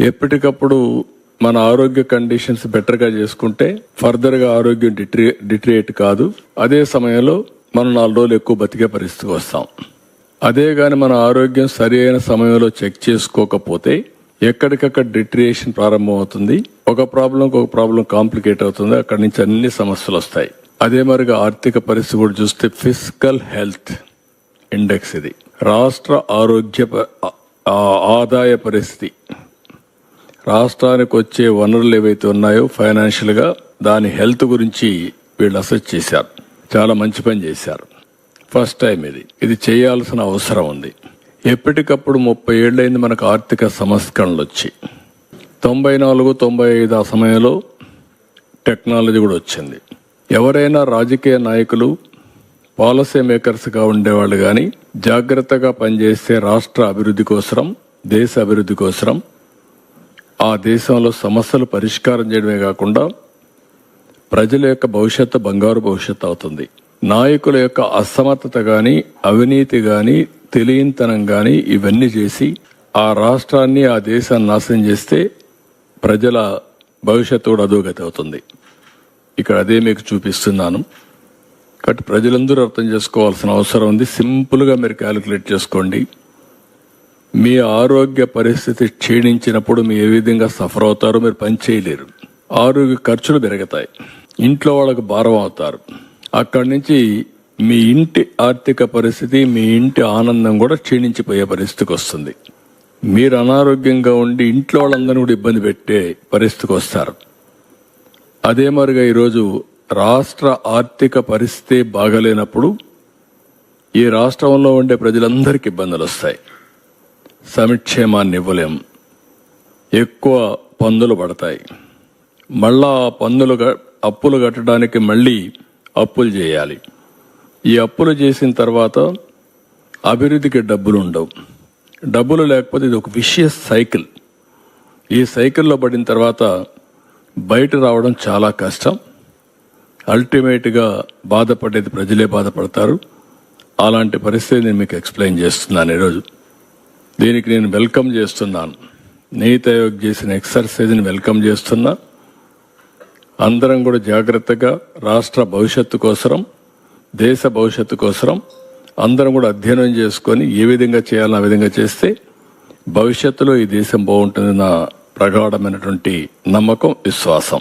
ఎప్పటికప్పుడు మన ఆరోగ్య కండిషన్స్ బెటర్గా చేసుకుంటే ఫర్దర్గా ఆరోగ్యం డిట్రియేట్ కాదు. అదే సమయంలో మనం 4 రోజులు ఎక్కువ బతికే పరిస్థితికి వస్తాం. అదే గాని మన ఆరోగ్యం సరి అయిన సమయంలో చెక్ చేసుకోకపోతే ఎక్కడికక్కడ డిట్రియేషన్ ప్రారంభం అవుతుంది. ఒక ప్రాబ్లం కాంప్లికేట్ అవుతుంది. అక్కడి నుంచి అన్ని సమస్యలు వస్తాయి. అదే మరిగా ఆర్థిక పరిస్థితి కూడా చూస్తే ఫిజికల్ హెల్త్ ఇండెక్స్, ఇది రాష్ట్ర ఆరోగ్య ఆదాయ పరిస్థితి, రాష్ట్రానికి వచ్చే వనరులు ఏవైతే ఉన్నాయో ఫైనాన్షియల్ గా దాని హెల్త్ గురించి వీళ్ళు అసెస్ చేశారు. చాలా మంచి పని చేశారు. ఫస్ట్ టైం ఇది చేయాల్సిన అవసరం ఉంది. ఎప్పటికప్పుడు 30 ఏళ్ళైంది మనకు ఆర్థిక సంస్కరణలు వచ్చి. 94-95 ఆ సమయంలో టెక్నాలజీ కూడా వచ్చింది. ఎవరైనా రాజకీయ నాయకులు పాలసీ మేకర్స్గా ఉండేవాళ్ళు కానీ జాగ్రత్తగా పనిచేస్తే రాష్ట్ర అభివృద్ధి కోసం, దేశ అభివృద్ధి కోసం, ఆ దేశంలో సమస్యలు పరిష్కారం చేయడమే కాకుండా ప్రజల యొక్క భవిష్యత్తు బంగారు భవిష్యత్తు అవుతుంది. నాయకుల యొక్క అసమర్థత కానీ, అవినీతి కానీ, తెలియనితనం కానీ ఇవన్నీ చేసి ఆ రాష్ట్రాన్ని, ఆ దేశాన్ని నాశనం చేస్తే ప్రజల భవిష్యత్తు కూడా అధోగతి అవుతుంది. ఇక్కడ అదే మీకు చూపిస్తున్నాను. కాబట్టి ప్రజలందరూ అర్థం చేసుకోవాల్సిన అవసరం ఉంది. సింపుల్గా మీరు క్యాలిక్యులేట్ చేసుకోండి. మీ ఆరోగ్య పరిస్థితి క్షీణించినప్పుడు మీరు ఏ విధంగా సఫర్ అవుతారో మీరు పని చేయలేరు. ఆరోగ్య ఖర్చులు పెరుగుతాయి. ఇంట్లో వాళ్ళకు భారం అవుతారు. అక్కడి నుంచి మీ ఇంటి ఆర్థిక పరిస్థితి, మీ ఇంటి ఆనందం కూడా క్షీణించిపోయే పరిస్థితికి వస్తుంది. మీరు అనారోగ్యంగా ఉండి ఇంట్లో వాళ్ళందరినీ కూడా ఇబ్బంది పెట్టే పరిస్థితికి వస్తారు. అదే మరిగా ఈరోజు రాష్ట్ర ఆర్థిక పరిస్థితి బాగలేనప్పుడు ఈ రాష్ట్రంలో ఉండే ప్రజలందరికీ ఇబ్బందులు వస్తాయి. సంక్షేమాన్ని ఇవ్వలేం, ఎక్కువ పన్నులు పడతాయి. మళ్ళా అప్పులు కట్టడానికి మళ్ళీ అప్పులు చేయాలి. ఈ అప్పులు చేసిన తర్వాత అభివృద్ధికి డబ్బులు ఉండవు. డబ్బులు లేకపోతే ఇది ఒక విషియస్ సైకిల్. ఈ సైకిల్లో పడిన తర్వాత బయట రావడం చాలా కష్టం. అల్టిమేట్గా బాధపడేది ప్రజలే బాధపడతారు. అలాంటి పరిస్థితి నేను మీకు ఎక్స్ప్లెయిన్ చేస్తున్నాను ఈరోజు. దీనికి నేను వెల్కమ్ చేస్తున్నాను. నీతి ఆయోగ్ చేసిన ఎక్సర్సైజ్ని వెల్కమ్ చేస్తున్నా. అందరం కూడా జాగ్రత్తగా రాష్ట్ర భవిష్యత్తు కోసం, దేశ భవిష్యత్తు కోసం అందరం కూడా అధ్యయనం చేసుకొని ఏ విధంగా చేయాలో ఆ విధంగా చేస్తే భవిష్యత్తులో ఈ దేశం బాగుంటుంది. నా ప్రగాఢమైనటువంటి నమ్మకం, విశ్వాసం.